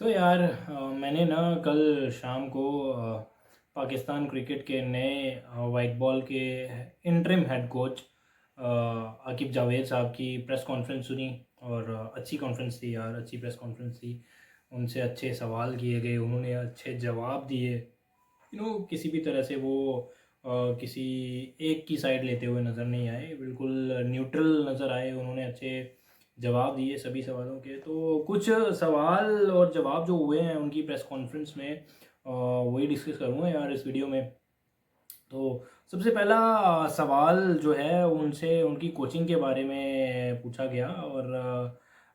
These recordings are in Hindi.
तो यार मैंने ना कल शाम को पाकिस्तान क्रिकेट के नए वाइट बॉल के interim head coach Aqib Javed साहब की प्रेस कॉन्फ्रेंस सुनी। और अच्छी कॉन्फ्रेंस थी यार, अच्छी प्रेस कॉन्फ्रेंस थी। उनसे अच्छे सवाल किए गए, उन्होंने अच्छे जवाब दिए। किसी भी तरह से वो किसी एक की साइड लेते हुए नज़र नहीं आए, बिल्कुल न्यूट्रल नज़र आए। उन्होंने अच्छे जवाब दिए सभी सवालों के। तो कुछ सवाल और जवाब जो हुए हैं उनकी प्रेस कॉन्फ्रेंस में, वही डिस्कस करूँगा यार इस वीडियो में। तो सबसे पहला सवाल जो है उनसे उनकी कोचिंग के बारे में पूछा गया। और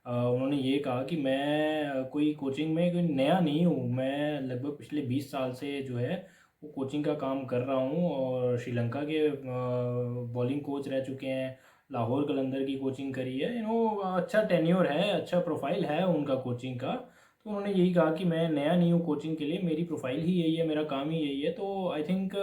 उन्होंने ये कहा कि मैं कोई कोचिंग में कोई नया नहीं हूँ, मैं लगभग पिछले 20 साल से जो है वो कोचिंग का काम कर रहा हूँ। और श्रीलंका के बॉलिंग कोच रह चुके हैं, लाहौर कलंदर की कोचिंग करी है। अच्छा टेन्योर है, अच्छा प्रोफाइल है उनका कोचिंग का। तो उन्होंने यही कहा कि मैं नया नहीं हूँ कोचिंग के लिए, मेरी प्रोफाइल ही यही है, मेरा काम ही यही है। तो आई थिंक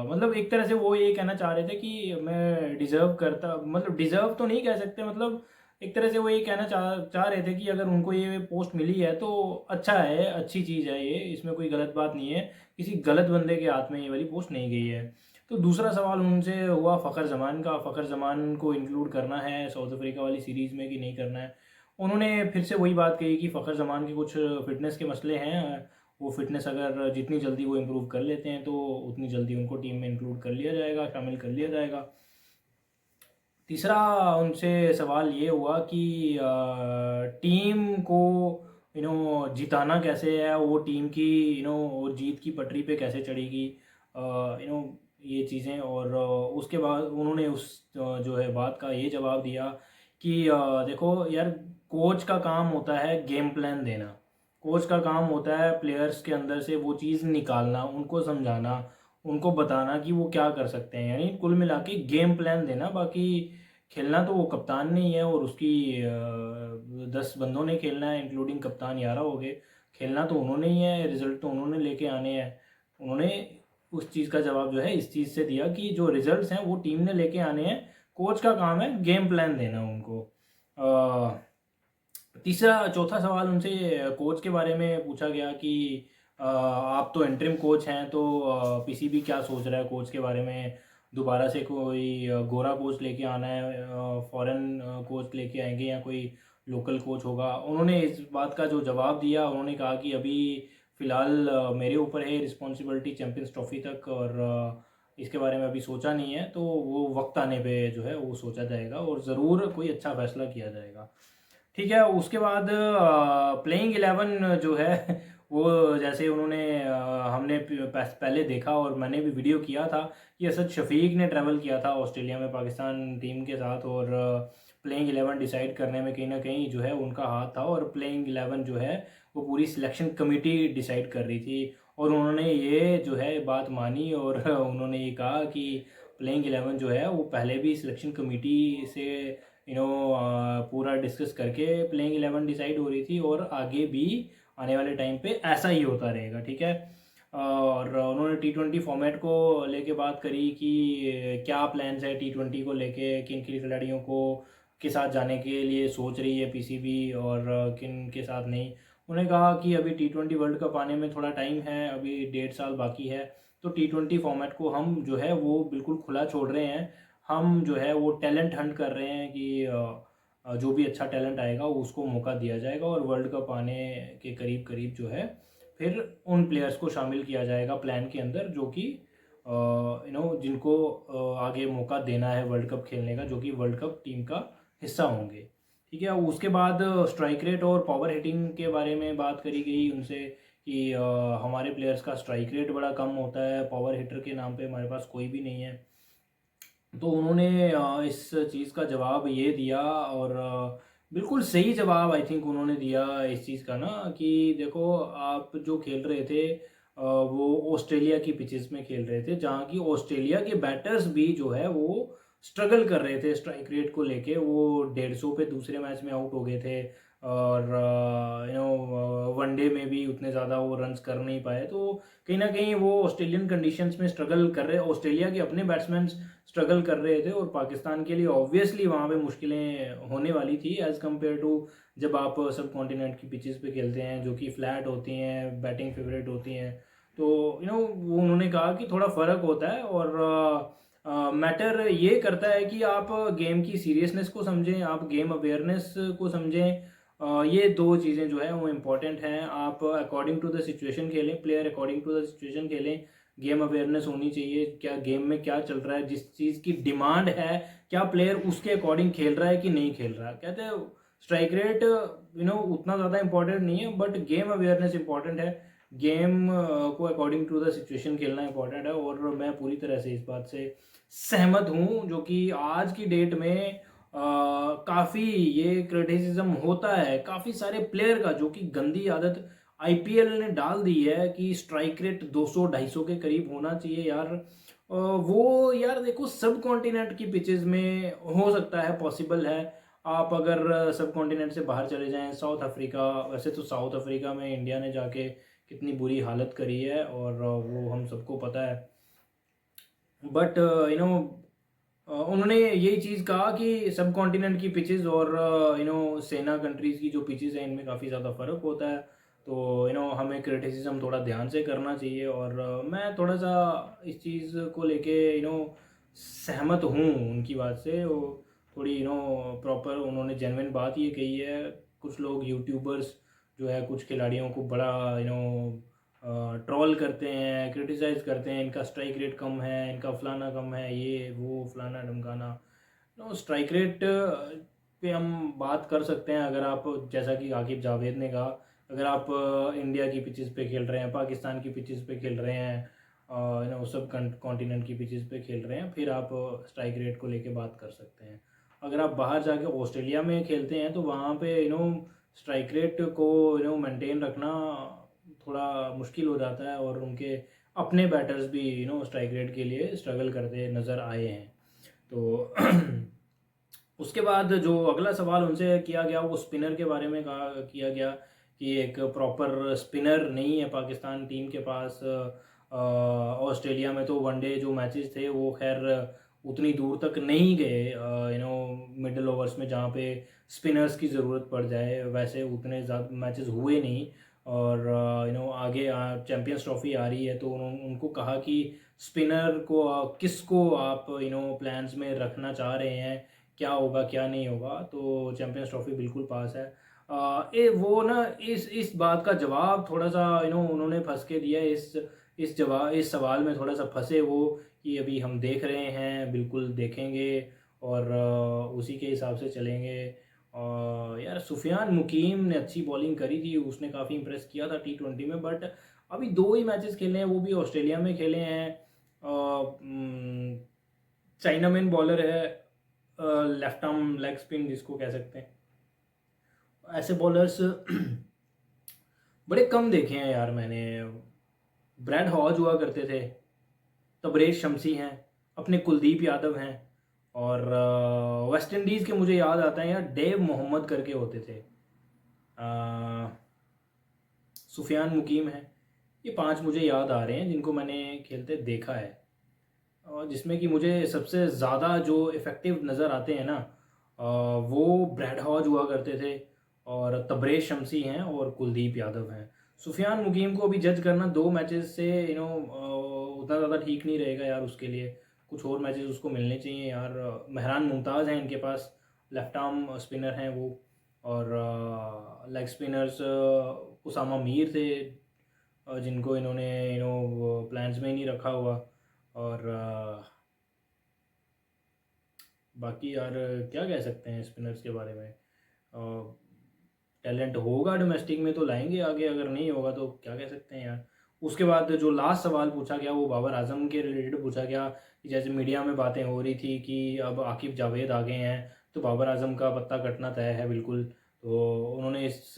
मतलब एक तरह से वो ये कहना चाह रहे थे कि मैं डिज़र्व करता, मतलब डिज़र्व तो नहीं कह सकते, मतलब एक तरह से वो ये कहना चाह रहे थे कि अगर उनको ये पोस्ट मिली है तो अच्छा है, अच्छी चीज़ है ये, इसमें कोई गलत बात नहीं है। किसी गलत बंदे के हाथ में ये वाली पोस्ट नहीं गई है। तो दूसरा सवाल उनसे हुआ फ़खर जमान का, फ़खर जमान को इंक्लूड करना है साउथ अफ्रीका वाली सीरीज़ में कि नहीं करना है। उन्होंने फिर से वही बात कही कि फ़खर जमान के कुछ फ़िटनेस के मसले हैं, वो फिटनेस अगर जितनी जल्दी वो इम्प्रूव कर लेते हैं तो उतनी जल्दी उनको टीम में इंक्लूड कर लिया जाएगा, शामिल कर लिया जाएगा। तीसरा उनसे सवाल ये हुआ कि टीम को जिताना कैसे है, वो टीम की वो जीत की पटरी पे कैसे चढ़ेगी, ये चीज़ें। और उसके बाद उन्होंने उस जो है बात का ये जवाब दिया कि देखो यार, कोच का काम होता है गेम प्लान देना, कोच का काम होता है प्लेयर्स के अंदर से वो चीज़ निकालना, उनको समझाना, उनको बताना कि वो क्या कर सकते हैं, यानी कुल मिला के गेम प्लान देना। बाकी खेलना तो वो कप्तान ने ही है, और उसकी 10 बंदों ने खेलना है, इंक्लूडिंग कप्तान 11 हो गए। खेलना तो उन्होंने ही है, रिजल्ट तो उन्होंने लेके आने हैं। उन्होंने उस चीज़ का जवाब जो है इस चीज़ से दिया कि जो रिजल्ट्स हैं वो टीम ने लेके आने हैं, कोच का काम है गेम प्लान देना उनको। तीसरा चौथा सवाल उनसे कोच के बारे में पूछा गया कि आप तो इंटरिम कोच हैं, तो पीसीबी क्या सोच रहा है कोच के बारे में, दोबारा से कोई गोरा कोच लेके आना है, फॉरेन कोच लेके आएंगे या कोई लोकल कोच होगा। उन्होंने इस बात का जो जवाब दिया, उन्होंने कहा कि अभी फ़िलहाल मेरे ऊपर है रिस्पॉन्सिबिलिटी चैम्पियंस ट्रॉफी तक, और इसके बारे में अभी सोचा नहीं है, तो वो वक्त आने पे जो है वो सोचा जाएगा और ज़रूर कोई अच्छा फैसला किया जाएगा। ठीक है, उसके बाद प्लेइंग 11 जो है वो जैसे उन्होंने हमने पहले देखा और मैंने भी वीडियो किया था कि असद शफीक ने ट्रैवल किया था ऑस्ट्रेलिया में पाकिस्तान टीम के साथ, और प्लेइंग 11 डिसाइड करने में कहीं ना कहीं जो है उनका हाथ था, और प्लेइंग 11 जो है वो पूरी सिलेक्शन कमेटी डिसाइड कर रही थी। और उन्होंने ये जो है बात मानी, और उन्होंने ये कहा कि प्लेइंग 11 जो है वो पहले भी सिलेक्शन कमेटी से पूरा डिस्कस करके प्लेइंग 11 डिसाइड हो रही थी, और आगे भी आने वाले टाइम पे ऐसा ही होता रहेगा। ठीक है। और उन्होंने T20 फॉर्मेट को लेके बात करी कि क्या प्लान्स है T20 को लेके, किन किन खिलाड़ियों को के साथ जाने के लिए सोच रही है पीसीबी, और किन के साथ नहीं। उन्होंने कहा कि अभी T20 वर्ल्ड कप आने में थोड़ा टाइम है, अभी 1.5 साल बाकी है। तो T20 फॉर्मेट को हम जो है वो बिल्कुल खुला छोड़ रहे हैं। हम जो है वो टैलेंट हंट कर रहे हैं कि जो भी अच्छा टैलेंट आएगा उसको मौका दिया जाएगा, और वर्ल्ड कप आने के करीब करीब जो है फिर उन प्लेयर्स को शामिल किया जाएगा प्लान के अंदर, जो कि जिनको आगे मौका देना है वर्ल्ड कप खेलने का, जो कि वर्ल्ड कप टीम का हिस्सा होंगे। ठीक है। उसके बाद स्ट्राइक रेट और पावर हिटिंग के बारे में बात करी गई उनसे कि हमारे प्लेयर्स का स्ट्राइक रेट बड़ा कम होता है, पावर हिटर के नाम पे हमारे पास कोई भी नहीं है। तो उन्होंने इस चीज़ का जवाब ये दिया, और बिल्कुल सही जवाब आई थिंक उन्होंने दिया इस चीज़ का ना, कि देखो आप जो खेल रहे थे वो ऑस्ट्रेलिया की पिचेस में खेल रहे थे, जहाँ की ऑस्ट्रेलिया के बैटर्स भी जो है वो स्ट्रगल कर रहे थे स्ट्राइक रेट को लेके। वो 150 पे दूसरे मैच में आउट हो गए थे, और वनडे में भी उतने ज़्यादा वो रन्स कर नहीं पाए, तो कहीं ना कहीं वो ऑस्ट्रेलियन कंडीशंस में स्ट्रगल कर रहे, ऑस्ट्रेलिया के अपने बैट्समैन स्ट्रगल कर रहे थे, और पाकिस्तान के लिए ऑब्वियसली वहाँ पे मुश्किलें होने वाली थी एज़ कम्पेयर टू जब आप सब कॉन्टिनेंट की पिचेस पे खेलते हैं जो कि फ्लैट होती हैं, बैटिंग फेवरेट होती हैं। तो वो उन्होंने कहा कि थोड़ा फ़र्क होता है, और मैटर ये करता है कि आप गेम की सीरियसनेस को समझें, आप गेम अवेयरनेस को समझें। ये दो चीज़ें जो है वो इम्पॉर्टेंट हैं। आप अकॉर्डिंग टू द सिचुएशन खेलें, player according to the situation खेलें। गेम अवेयरनेस होनी चाहिए, क्या गेम में क्या चल रहा है, जिस चीज़ की डिमांड है क्या प्लेयर उसके अकॉर्डिंग खेल रहा है कि नहीं खेल रहा है। कहते हैं स्ट्राइक रेट उतना ज़्यादा इंपॉर्टेंट नहीं है, बट गेम अवेयरनेस इंपॉर्टेंट है। गेम को अकॉर्डिंग टू द सिचुएशन खेलना इंपॉर्टेंट है, और मैं पूरी तरह से इस बात से सहमत हूँ, जो कि आज की डेट में काफ़ी ये क्रिटिसिज्म होता है काफ़ी सारे प्लेयर का, जो कि गंदी आदत आईपीएल ने डाल दी है कि स्ट्राइक रेट 200-250 के करीब होना चाहिए यार। वो यार देखो, सब कॉन्टिनेंट की पिचेस में हो सकता है, पॉसिबल है। आप अगर सब कॉन्टिनेंट से बाहर चले जाएं, साउथ अफ्रीका, वैसे तो साउथ अफ्रीका में इंडिया ने जाके कितनी बुरी हालत करी है, और वो हम सबको पता है। बट उन्होंने यही चीज़ कहा कि सब कॉन्टिनेंट की पिचेस और सेना कंट्रीज़ की जो पिचेस हैं इनमें काफ़ी ज़्यादा फ़र्क होता है। तो हमें क्रिटिसिज्म थोड़ा ध्यान से करना चाहिए, और मैं थोड़ा सा इस चीज़ को लेके सहमत हूँ उनकी बात से। वो थोड़ी प्रॉपर उन्होंने जेन्युइन बात ये कही है। कुछ लोग यूट्यूबर्स जो है कुछ खिलाड़ियों को बड़ा ट्रोल करते हैं, क्रिटिसाइज़ करते हैं, इनका स्ट्राइक रेट कम है, इनका फलाना कम है, ये वो फलाना ढमकाना। स्ट्राइक रेट पे हम बात कर सकते हैं। अगर आप, जैसा कि आकिब जावेद ने कहा, अगर आप इंडिया की पिचेस पे खेल रहे हैं, पाकिस्तान की पिचेस पे खेल रहे हैं, सब कॉन्टिनेंट की पिचेस पे खेल रहे हैं, फिर आप स्ट्राइक रेट को लेके बात कर सकते हैं। अगर आप बाहर जाके ऑस्ट्रेलिया में खेलते हैं तो वहाँ पे स्ट्राइक रेट को मेंटेन रखना थोड़ा मुश्किल हो जाता है, और उनके अपने बैटर्स भी स्ट्राइक रेट के लिए स्ट्रगल करते नज़र आए हैं। तो उसके बाद जो अगला सवाल उनसे किया गया वो स्पिनर के बारे में किया गया कि एक प्रॉपर स्पिनर नहीं है पाकिस्तान टीम के पास। ऑस्ट्रेलिया में तो वनडे जो मैचेस थे वो खैर उतनी दूर तक नहीं गए, मिडिल ओवर्स में जहाँ पे स्पिनर्स की ज़रूरत पड़ जाए, वैसे उतने ज़्यादा मैचेस हुए नहीं। और आगे चैम्पियंस ट्रॉफी आ रही है, तो उनको कहा कि स्पिनर को किसको आप प्लान्स में रखना चाह रहे हैं, क्या होगा क्या नहीं होगा। तो चैम्पियंस ट्रॉफी बिल्कुल पास है। वो ना इस बात का जवाब थोड़ा सा उन्होंने फंस के दिया। इस सवाल में थोड़ा सा फंसे वो, कि अभी हम देख रहे हैं, बिल्कुल देखेंगे, और उसी के हिसाब से चलेंगे। यार सुफियान मुकीम ने अच्छी बॉलिंग करी थी, उसने काफ़ी इंप्रेस किया था T20 में, बट अभी 2 ही मैचेस खेले हैं, वो भी ऑस्ट्रेलिया में खेले हैं। चाइनामैन बॉलर है, लेफ्ट आर्म लेग स्पिन जिसको कह सकते हैं, ऐसे बॉलर्स बड़े कम देखे हैं यार मैंने। ब्रैड हॉज हुआ करते थे, तबरेज शमसी हैं, अपने कुलदीप यादव हैं, और वेस्ट इंडीज़ के मुझे याद आता है यार डेव मोहम्मद करके होते थे, सुफियान मुकीम है। ये 5 मुझे याद आ रहे हैं जिनको मैंने खेलते देखा है, और जिसमें कि मुझे सबसे ज़्यादा जो इफ़ेक्टिव नज़र आते हैं ना, वो ब्रैड हॉज हुआ करते थे, और तबरेज शमसी हैं, और कुलदीप यादव हैं। सुफियान मुकीम को अभी जज करना 2 मैचेस से उतना ज़्यादा ठीक नहीं रहेगा यार उसके लिए। कुछ और मैचेस उसको मिलने चाहिए यार। मेहरान मुमताज़ हैं इनके पास, लेफ्ट आर्म स्पिनर हैं वो, और लेग स्पिनर्स उसामा मीर थे, जिनको इन्होंने प्लान्स में ही नहीं रखा हुआ। और बाकी यार क्या कह सकते हैं स्पिनर्स के बारे में। टैलेंट होगा डोमेस्टिक में तो लाएंगे आगे, अगर नहीं होगा तो क्या कह सकते हैं यार। उसके बाद जो लास्ट सवाल पूछा गया वो बाबर आजम के रिलेटेड पूछा गया, कि जैसे मीडिया में बातें हो रही थी कि अब आकिब जावेद आ गए हैं तो बाबर आजम का पत्ता कटना तय है बिल्कुल। तो उन्होंने इस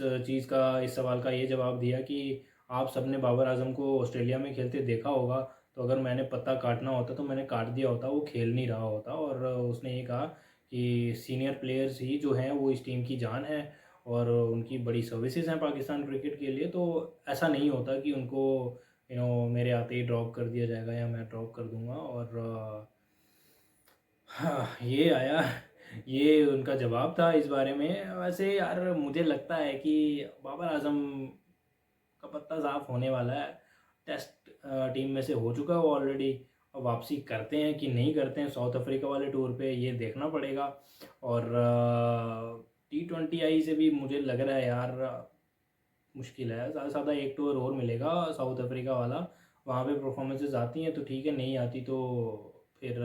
सवाल का ये जवाब दिया कि आप सबने बाबर आजम को ऑस्ट्रेलिया में खेलते देखा होगा, तो अगर मैंने पत्ता काटना होता तो मैंने काट दिया होता, वो खेल नहीं रहा होता। और उसने ये कहा कि सीनियर प्लेयर्स ही जो हैं वो इस टीम की जान है, और उनकी बड़ी सर्विसेज हैं पाकिस्तान क्रिकेट के लिए, तो ऐसा नहीं होता कि उनको मेरे आते ही ड्रॉप कर दिया जाएगा या मैं ड्रॉप कर दूंगा। और हाँ, ये आया ये उनका जवाब था इस बारे में। वैसे यार मुझे लगता है कि बाबर आजम का पत्ता साफ होने वाला है। टेस्ट टीम में से हो चुका है वो ऑलरेडी। अब वापसी करते हैं कि नहीं करते हैं साउथ अफ्रीका वाले टूर पे, ये देखना पड़ेगा। और T20 से भी मुझे लग रहा है यार मुश्किल है। ज़्यादा से ज़्यादा एक टूर और मिलेगा साउथ अफ्रीका वाला, वहाँ पे परफॉर्मेंसेज आती हैं तो ठीक है, नहीं आती तो फिर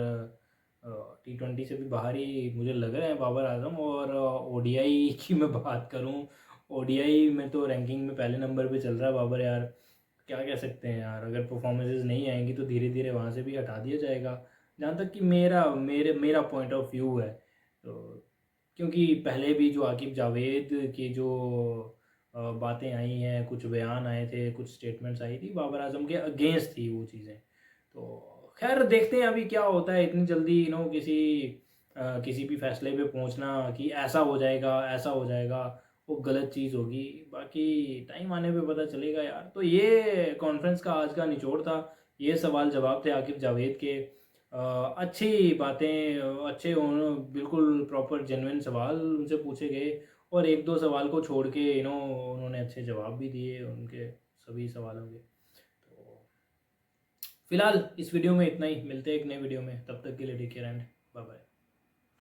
T20 से भी बाहर ही मुझे लग रहा है बाबर आजम। और ODI की मैं बात करूँ, ODI में तो रैंकिंग में पहले नंबर पे चल रहा है बाबर यार। क्या कह सकते हैं यार, अगर परफॉर्मेंसेज नहीं आएंगी तो धीरे धीरे वहाँ से भी हटा दिया जाएगा, जहाँ तक कि मेरा पॉइंट ऑफ व्यू है। तो क्योंकि पहले भी जो आकिब जावेद की जो बातें आई हैं, कुछ बयान आए थे, कुछ स्टेटमेंट्स आई थी, बाबर आजम के अगेंस्ट थी वो चीज़ें। तो खैर देखते हैं अभी क्या होता है। इतनी जल्दी किसी भी फैसले पे पहुंचना कि ऐसा हो जाएगा ऐसा हो जाएगा, वो गलत चीज़ होगी। बाकी टाइम आने पे पता चलेगा यार। तो ये कॉन्फ्रेंस का आज का निचोड़ था, ये सवाल जवाब थे आकिब जावेद के। अच्छी बातें, अच्छे बिल्कुल प्रॉपर जेन्युइन सवाल उनसे पूछे गए, और एक दो सवाल को छोड़ के उन्होंने अच्छे जवाब भी दिए उनके सभी सवालों के। तो फिलहाल इस वीडियो में इतना ही, मिलते हैं एक नए वीडियो में, तब तक के लिए take care and bye bye.